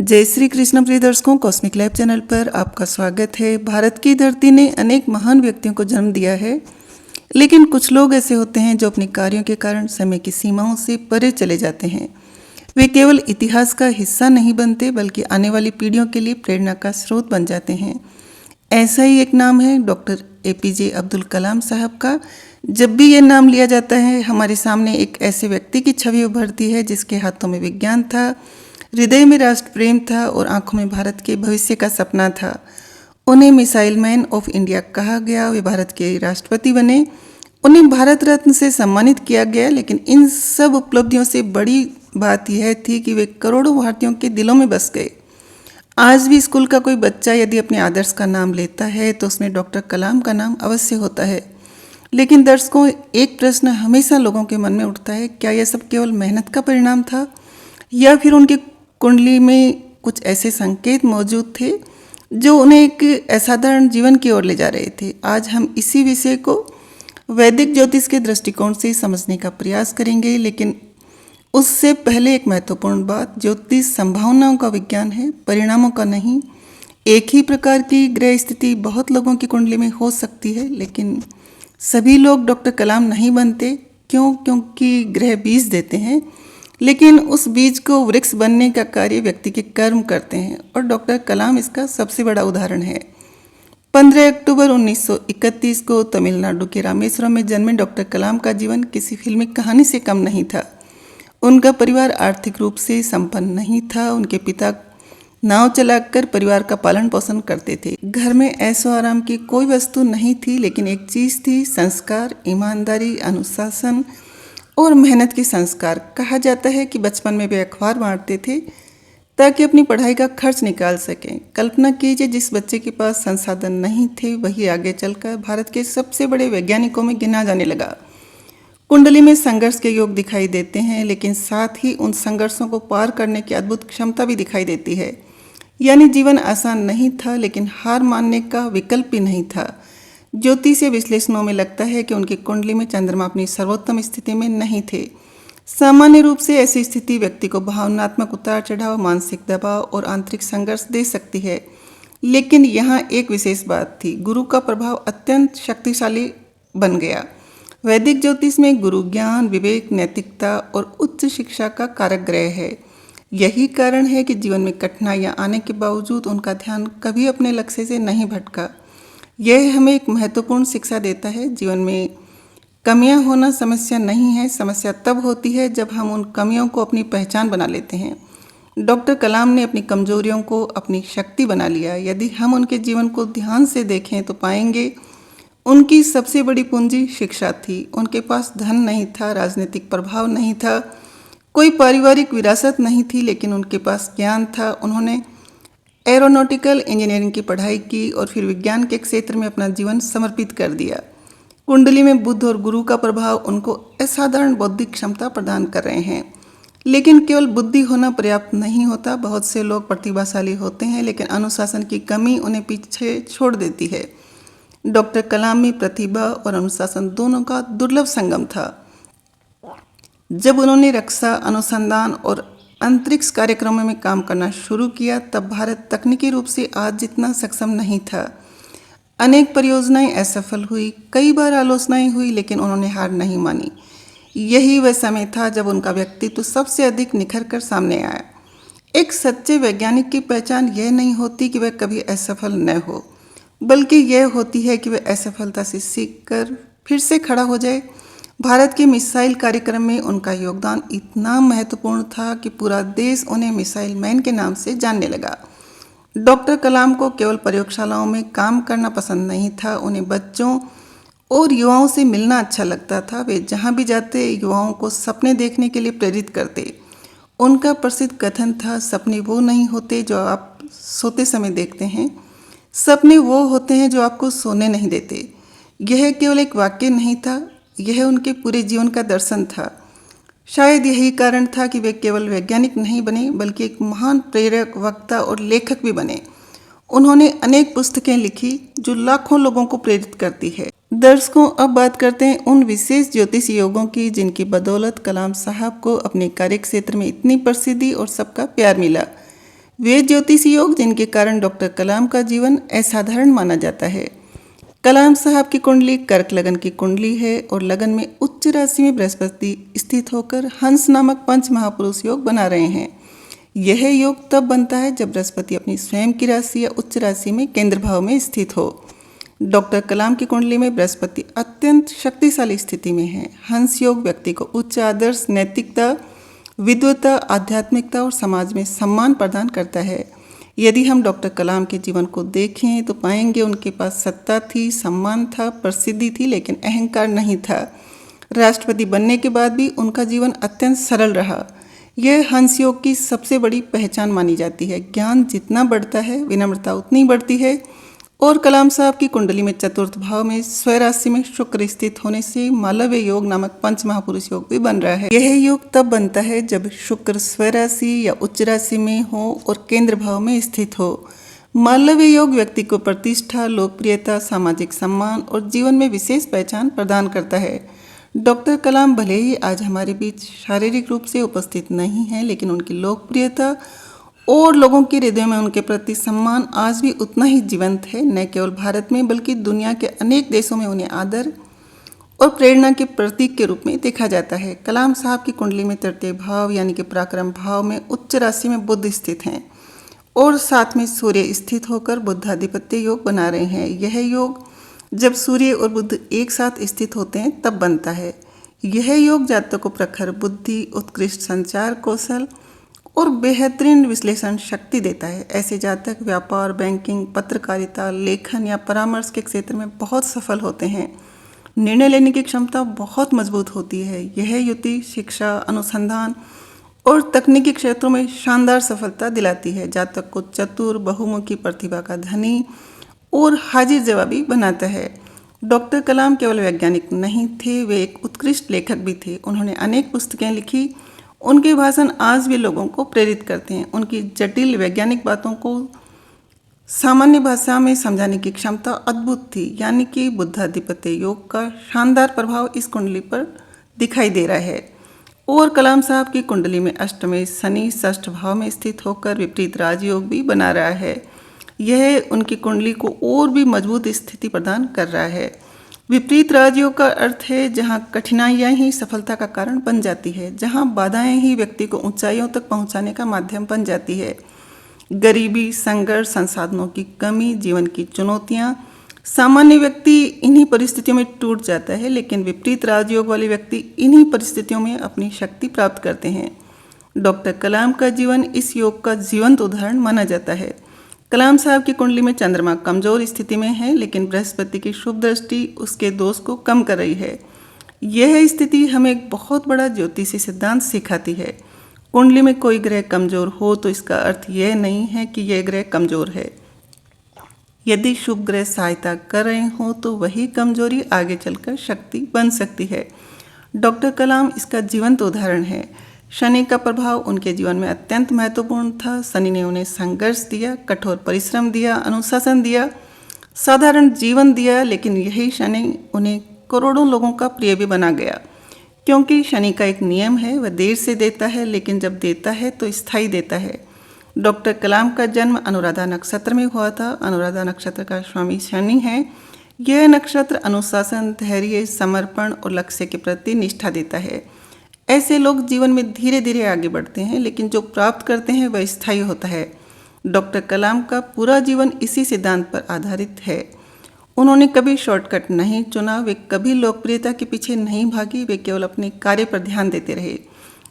जय श्री कृष्ण प्रिय दर्शकों, कॉस्मिक लैब चैनल पर आपका स्वागत है। भारत की धरती ने अनेक महान व्यक्तियों को जन्म दिया है, लेकिन कुछ लोग ऐसे होते हैं जो अपने कार्यों के कारण समय की सीमाओं से परे चले जाते हैं। वे केवल इतिहास का हिस्सा नहीं बनते, बल्कि आने वाली पीढ़ियों के लिए प्रेरणा का स्रोत बन जाते हैं। ऐसा ही एक नाम है डॉक्टर APJ अब्दुल कलाम साहब का। जब भी ये नाम लिया जाता है, हमारे सामने एक ऐसे व्यक्ति की छवि उभरती है जिसके हाथों में विज्ञान था, हृदय में राष्ट्र प्रेम था और आंखों में भारत के भविष्य का सपना था। उन्हें मिसाइल मैन ऑफ इंडिया कहा गया। वे भारत के राष्ट्रपति बने, उन्हें भारत रत्न से सम्मानित किया गया। लेकिन इन सब उपलब्धियों से बड़ी बात यह थी कि वे करोड़ों भारतीयों के दिलों में बस गए। आज भी स्कूल का कोई बच्चा यदि अपने आदर्श का नाम लेता है तो उसमें डॉक्टर कलाम का नाम अवश्य होता है। लेकिन दर्शकों, एक प्रश्न हमेशा लोगों के मन में उठता है, क्या यह सब केवल मेहनत का परिणाम था, या फिर उनकी कुंडली में कुछ ऐसे संकेत मौजूद थे जो उन्हें एक असाधारण जीवन की ओर ले जा रहे थे। आज हम इसी विषय को वैदिक ज्योतिष के दृष्टिकोण से समझने का प्रयास करेंगे। लेकिन उससे पहले एक महत्वपूर्ण बात, ज्योतिष संभावनाओं का विज्ञान है, परिणामों का नहीं। एक ही प्रकार की ग्रह स्थिति बहुत लोगों की कुंडली में हो सकती है, लेकिन सभी लोग डॉक्टर कलाम नहीं बनते। क्यों? क्योंकि ग्रह बीज देते हैं, लेकिन उस बीज को वृक्ष बनने का कार्य व्यक्ति के कर्म करते हैं, और डॉक्टर कलाम इसका सबसे बड़ा उदाहरण है। 15 अक्टूबर 1931 को तमिलनाडु के रामेश्वरम में जन्मे डॉक्टर कलाम का जीवन किसी फिल्मी कहानी से कम नहीं था। उनका परिवार आर्थिक रूप से संपन्न नहीं था। उनके पिता नाव चलाकर परिवार का पालन पोषण करते थे। घर में ऐशो आराम की कोई वस्तु नहीं थी, लेकिन एक चीज थी, संस्कार, ईमानदारी, अनुशासन और मेहनत की संस्कार। कहा जाता है कि बचपन में वे अखबार बांटते थे ताकि अपनी पढ़ाई का खर्च निकाल सकें। कल्पना कीजिए, जिस बच्चे के पास संसाधन नहीं थे वही आगे चलकर भारत के सबसे बड़े वैज्ञानिकों में गिना जाने लगा। कुंडली में संघर्ष के योग दिखाई देते हैं, लेकिन साथ ही उन संघर्षों को पार करने की अद्भुत क्षमता भी दिखाई देती है। यानी जीवन आसान नहीं था, लेकिन हार मानने का विकल्प भी नहीं था। ज्योतिषीय विश्लेषणों में लगता है कि उनकी कुंडली में चंद्रमा अपनी सर्वोत्तम स्थिति में नहीं थे। सामान्य रूप से ऐसी स्थिति व्यक्ति को भावनात्मक उतार चढ़ाव, मानसिक दबाव और आंतरिक संघर्ष दे सकती है। लेकिन यहाँ एक विशेष बात थी, गुरु का प्रभाव अत्यंत शक्तिशाली बन गया। वैदिक ज्योतिष में गुरु ज्ञान, विवेक, नैतिकता और उच्च शिक्षा का कारक ग्रह है। यही कारण है कि जीवन में कठिनाइयाँ आने के बावजूद उनका ध्यान कभी अपने लक्ष्य से नहीं भटका। यह हमें एक महत्वपूर्ण शिक्षा देता है, जीवन में कमियां होना समस्या नहीं है। समस्या तब होती है जब हम उन कमियों को अपनी पहचान बना लेते हैं। डॉक्टर कलाम ने अपनी कमजोरियों को अपनी शक्ति बना लिया। यदि हम उनके जीवन को ध्यान से देखें तो पाएंगे उनकी सबसे बड़ी पूंजी शिक्षा थी। उनके पास धन नहीं था, राजनीतिक प्रभाव नहीं था, कोई पारिवारिक विरासत नहीं थी, लेकिन उनके पास ज्ञान था। उन्होंने एरोनॉटिकल इंजीनियरिंग की पढ़ाई की और फिर विज्ञान के क्षेत्र में अपना जीवन समर्पित कर दिया। कुंडली में बुध और गुरु का प्रभाव उनको असाधारण बौद्धिक क्षमता प्रदान कर रहे हैं। लेकिन केवल बुद्धि होना पर्याप्त नहीं होता। बहुत से लोग प्रतिभाशाली होते हैं, लेकिन अनुशासन की कमी उन्हें पीछे छोड़ देती है। डॉक्टर कलाम में प्रतिभा और अनुशासन दोनों का दुर्लभ संगम था। जब उन्होंने रक्षा, अनुसंधान और अंतरिक्ष कार्यक्रमों में काम करना शुरू किया, तब भारत तकनीकी रूप से आज जितना सक्षम नहीं था। अनेक परियोजनाएं असफल हुई, कई बार आलोचनाएं हुई, लेकिन उन्होंने हार नहीं मानी। यही वह समय था जब उनका व्यक्तित्व सबसे अधिक निखर कर सामने आया। एक सच्चे वैज्ञानिक की पहचान यह नहीं होती कि वह कभी असफल न हो, बल्कि यह होती है कि वह असफलता से सीखकर फिर से खड़ा हो जाए। भारत के मिसाइल कार्यक्रम में उनका योगदान इतना महत्वपूर्ण था कि पूरा देश उन्हें मिसाइल मैन के नाम से जानने लगा। डॉक्टर कलाम को केवल प्रयोगशालाओं में काम करना पसंद नहीं था, उन्हें बच्चों और युवाओं से मिलना अच्छा लगता था। वे जहाँ भी जाते युवाओं को सपने देखने के लिए प्रेरित करते। उनका प्रसिद्ध कथन था, सपने वो नहीं होते जो आप सोते समय देखते हैं, सपने वो होते हैं जो आपको सोने नहीं देते। यह केवल एक वाक्य नहीं था, यह उनके पूरे जीवन का दर्शन था। शायद यही कारण था कि वे केवल वैज्ञानिक नहीं बने, बल्कि एक महान प्रेरक, वक्ता और लेखक भी बने। उन्होंने अनेक पुस्तकें लिखी जो लाखों लोगों को प्रेरित करती है। दर्शकों, अब बात करते हैं उन विशेष ज्योतिष योगों की जिनकी बदौलत कलाम साहब को अपने कार्य क्षेत्र में इतनी प्रसिद्धि और सबका प्यार मिला। वे ज्योतिषी योग जिनके कारण डॉक्टर कलाम का जीवन असाधारण माना जाता है। कलाम साहब की कुंडली कर्क लगन की कुंडली है और लगन में उच्च राशि में बृहस्पति स्थित होकर हंस नामक पंच महापुरुष योग बना रहे हैं। यह योग तब बनता है जब बृहस्पति अपनी स्वयं की राशि या उच्च राशि में केंद्र भाव में स्थित हो। डॉक्टर कलाम की कुंडली में बृहस्पति अत्यंत शक्तिशाली स्थिति में है। हंस योग व्यक्ति को उच्च आदर्श, नैतिकता, विद्वता, आध्यात्मिकता और समाज में सम्मान प्रदान करता है। यदि हम डॉक्टर कलाम के जीवन को देखें तो पाएंगे उनके पास सत्ता थी, सम्मान था, प्रसिद्धि थी, लेकिन अहंकार नहीं था। राष्ट्रपति बनने के बाद भी उनका जीवन अत्यंत सरल रहा। यह हंस योग की सबसे बड़ी पहचान मानी जाती है। ज्ञान जितना बढ़ता है, विनम्रता उतनी बढ़ती है। और कलाम साहब की कुंडली में चतुर्थ भाव में स्वराशि में शुक्र स्थित होने से मालव्य योग नामक पंच महापुरुष योग भी बन रहा है। यह योग तब बनता है जब शुक्र स्वराशि या उच्च राशि में हो और केंद्र भाव में स्थित हो। मालव्य योग व्यक्ति को प्रतिष्ठा, लोकप्रियता, सामाजिक सम्मान और जीवन में विशेष पहचान प्रदान करता है। डॉक्टर कलाम भले ही आज हमारे बीच शारीरिक रूप से उपस्थित नहीं है, लेकिन उनकी लोकप्रियता और लोगों के हृदय में उनके प्रति सम्मान आज भी उतना ही जीवंत है। न केवल भारत में बल्कि दुनिया के अनेक देशों में उन्हें आदर और प्रेरणा के प्रतीक के रूप में देखा जाता है। कलाम साहब की कुंडली में तृतीय भाव यानी कि पराक्रम भाव में उच्च राशि में बुध स्थित हैं और साथ में सूर्य स्थित होकर बुद्धाधिपत्य योग बना रहे हैं। यह योग जब सूर्य और बुध एक साथ स्थित होते हैं तब बनता है। यह योग जातक को प्रखर बुद्धि, उत्कृष्ट संचार कौशल और बेहतरीन विश्लेषण शक्ति देता है। ऐसे जातक व्यापार, बैंकिंग, पत्रकारिता, लेखन या परामर्श के क्षेत्र में बहुत सफल होते हैं। निर्णय लेने की क्षमता बहुत मजबूत होती है। यह युति शिक्षा, अनुसंधान और तकनीकी क्षेत्रों में शानदार सफलता दिलाती है। जातक को चतुर, बहुमुखी प्रतिभा का धनी और हाजिर जवाबी बनाता है। डॉक्टर कलाम केवल वैज्ञानिक नहीं थे, वे एक उत्कृष्ट लेखक भी थे। उन्होंने अनेक पुस्तकें लिखी। उनके भाषण आज भी लोगों को प्रेरित करते हैं। उनकी जटिल वैज्ञानिक बातों को सामान्य भाषा में समझाने की क्षमता अद्भुत थी। यानी कि बुद्धाधिपत्य योग का शानदार प्रभाव इस कुंडली पर दिखाई दे रहा है। और कलाम साहब की कुंडली में अष्टमेश शनि षष्ठ भाव में स्थित होकर विपरीत राजयोग भी बना रहा है। यह उनकी कुंडली को और भी मजबूत स्थिति प्रदान कर रहा है। विपरीत राजयोग का अर्थ है जहाँ कठिनाइयाँ ही सफलता का कारण बन जाती है, जहाँ बाधाएं ही व्यक्ति को ऊंचाइयों तक पहुँचाने का माध्यम बन जाती है। गरीबी, संघर्ष, संसाधनों की कमी, जीवन की चुनौतियाँ, सामान्य व्यक्ति इन्हीं परिस्थितियों में टूट जाता है, लेकिन विपरीत राजयोग वाले व्यक्ति इन्हीं परिस्थितियों में अपनी शक्ति प्राप्त करते हैं। डॉक्टर कलाम का जीवन इस योग का जीवंत उदाहरण माना जाता है। कलाम साहब की कुंडली में चंद्रमा कमजोर स्थिति में है, लेकिन बृहस्पति की शुभ दृष्टि उसके दोष को कम कर रही है। यह स्थिति हमें एक बहुत बड़ा ज्योतिषी सिद्धांत सिखाती है। कुंडली में कोई ग्रह कमजोर हो तो इसका अर्थ यह नहीं है कि यह ग्रह कमजोर है। यदि शुभ ग्रह सहायता कर रहे हों तो वही कमजोरी आगे चलकर शक्ति बन सकती है। डॉक्टर कलाम इसका जीवंत उदाहरण है। शनि का प्रभाव उनके जीवन में अत्यंत महत्वपूर्ण था। शनि ने उन्हें संघर्ष दिया, कठोर परिश्रम दिया, अनुशासन दिया, साधारण जीवन दिया, लेकिन यही शनि उन्हें करोड़ों लोगों का प्रिय भी बना गया। क्योंकि शनि का एक नियम है, वह देर से देता है, लेकिन जब देता है तो स्थायी देता है। डॉक्टर कलाम का जन्म अनुराधा नक्षत्र में हुआ था। अनुराधा नक्षत्र का स्वामी शनि है। यह नक्षत्र अनुशासन, धैर्य, समर्पण और लक्ष्य के प्रति निष्ठा देता है। ऐसे लोग जीवन में धीरे धीरे आगे बढ़ते हैं, लेकिन जो प्राप्त करते हैं वह स्थायी होता है। डॉक्टर कलाम का पूरा जीवन इसी सिद्धांत पर आधारित है। उन्होंने कभी शॉर्टकट नहीं चुना, वे कभी लोकप्रियता के पीछे नहीं भागी, वे केवल अपने कार्य पर ध्यान देते रहे।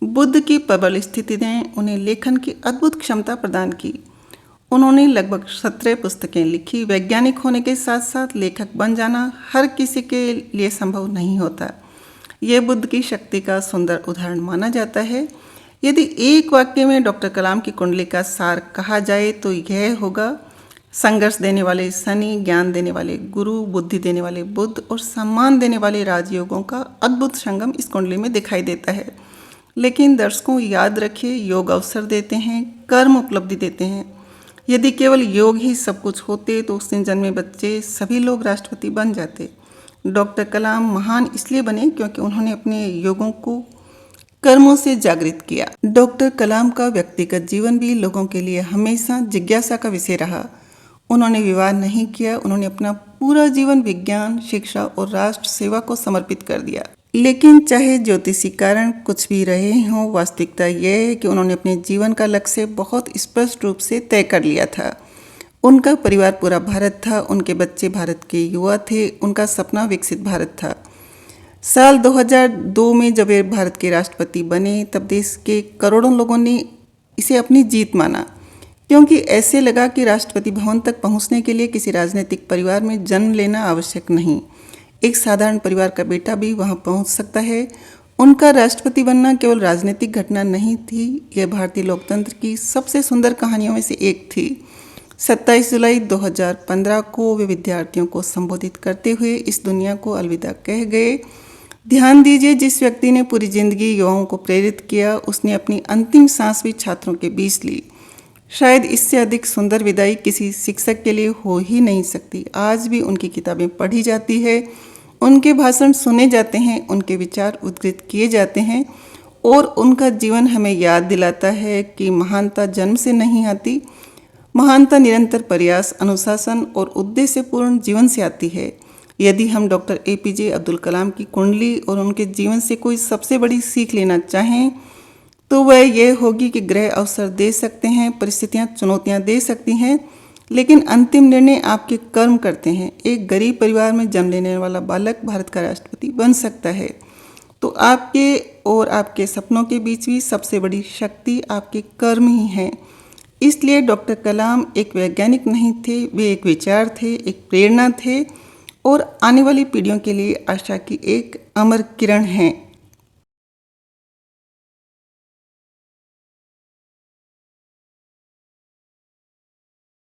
बुद्ध की प्रबल स्थिति ने उन्हें लेखन की अद्भुत क्षमता प्रदान की। उन्होंने लगभग 17 पुस्तकें लिखी। वैज्ञानिक होने के साथ साथ लेखक बन जाना हर किसी के लिए संभव नहीं होता। यह बुद्ध की शक्ति का सुंदर उदाहरण माना जाता है। यदि एक वाक्य में डॉक्टर कलाम की कुंडली का सार कहा जाए तो यह होगा: संघर्ष देने वाले शनि, ज्ञान देने वाले गुरु, बुद्धि देने वाले बुद्ध और सम्मान देने वाले राजयोगों का अद्भुत संगम इस कुंडली में दिखाई देता है। लेकिन दर्शकों, याद रखिए, योग अवसर देते हैं, कर्म उपलब्धि देते हैं। यदि केवल योग ही सब कुछ होते तो उस दिन जन्मे बच्चे सभी लोग राष्ट्रपति बन जाते। डॉक्टर कलाम महान इसलिए बने क्योंकि उन्होंने अपने योगों को कर्मों से जागृत किया। डॉक्टर कलाम का व्यक्तिगत जीवन भी लोगों के लिए हमेशा जिज्ञासा का विषय रहा। उन्होंने विवाह नहीं किया, उन्होंने अपना पूरा जीवन विज्ञान, शिक्षा और राष्ट्र सेवा को समर्पित कर दिया। लेकिन चाहे ज्योतिषी कारण कुछ भी रहे हों, वास्तविकता यह है कि उन्होंने अपने जीवन का लक्ष्य बहुत स्पष्ट रूप से तय कर लिया था। उनका परिवार पूरा भारत था, उनके बच्चे भारत के युवा थे, उनका सपना विकसित भारत था। साल 2002 में जब वे भारत के राष्ट्रपति बने तब देश के करोड़ों लोगों ने इसे अपनी जीत माना, क्योंकि ऐसे लगा कि राष्ट्रपति भवन तक पहुंचने के लिए किसी राजनीतिक परिवार में जन्म लेना आवश्यक नहीं, एक साधारण परिवार का बेटा भी वहां पहुंच सकता है। उनका राष्ट्रपति बनना केवल राजनीतिक घटना नहीं थी, यह भारतीय लोकतंत्र की सबसे सुंदर कहानियों में से एक थी। 27 जुलाई 2015 को वे विद्यार्थियों को संबोधित करते हुए इस दुनिया को अलविदा कह गए। ध्यान दीजिए, जिस व्यक्ति ने पूरी जिंदगी युवाओं को प्रेरित किया, उसने अपनी अंतिम सांस भी छात्रों के बीच ली। शायद इससे अधिक सुंदर विदाई किसी शिक्षक के लिए हो ही नहीं सकती। आज भी उनकी किताबें पढ़ी जाती है, उनके भाषण सुने जाते हैं, उनके विचार उद्धृत किए जाते हैं और उनका जीवन हमें याद दिलाता है कि महानता जन्म से नहीं आती, महानता निरंतर प्रयास, अनुशासन और उद्देश्यपूर्ण जीवन से आती है। यदि हम डॉक्टर APJ अब्दुल कलाम की कुंडली और उनके जीवन से कोई सबसे बड़ी सीख लेना चाहें तो वह यह होगी कि ग्रह अवसर दे सकते हैं, परिस्थितियां चुनौतियां दे सकती हैं, लेकिन अंतिम निर्णय आपके कर्म करते हैं। एक गरीब परिवार में जन्म लेने वाला बालक भारत का राष्ट्रपति बन सकता है। तो आपके और आपके सपनों के बीच भी सबसे बड़ी शक्ति आपके कर्म ही हैं। इसलिए डॉक्टर कलाम एक वैज्ञानिक नहीं थे, वे एक विचार थे, एक प्रेरणा थे और आने वाली पीढ़ियों के लिए आशा की एक अमर किरण हैं।